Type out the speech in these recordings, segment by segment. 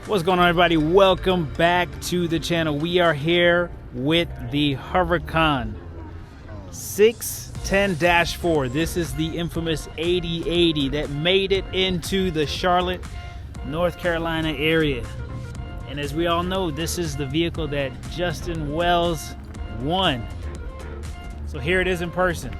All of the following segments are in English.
What's going on, everybody? Welcome back to the channel. We are here with the Huracan 610-4. This is the infamous 8080 that made it into the Charlotte, North Carolina area. And as we all know, this is the vehicle that Justin Wells won. So here it is in person.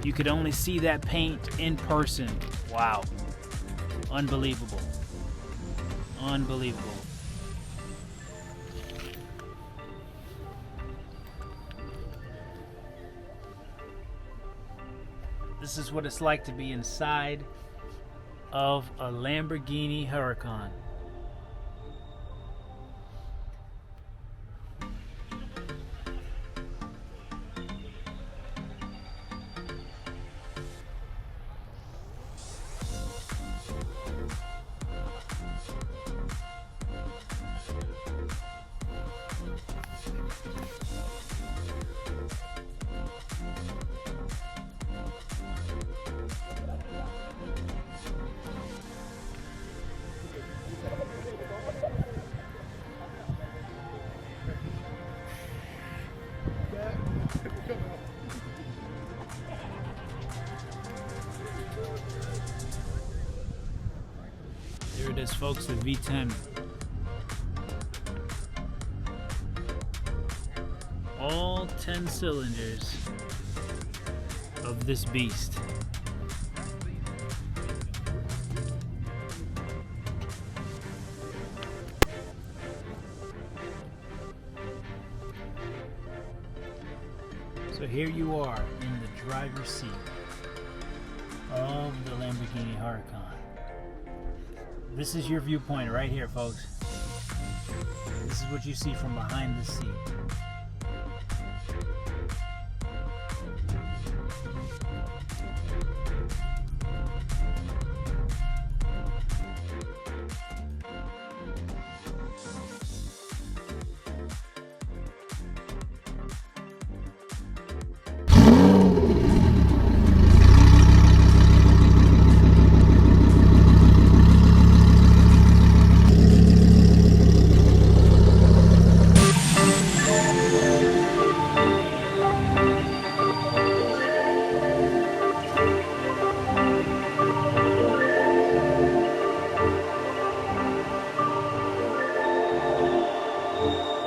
You could only see that paint in person. Wow. Unbelievable. Unbelievable. This is what it's like to be inside of a Lamborghini Huracan. Here it is, folks, the V10. All 10 cylinders of this beast. So here you are in the driver's seat of the Lamborghini Huracan. This is your viewpoint right here, folks. This is what you see from behind the seat.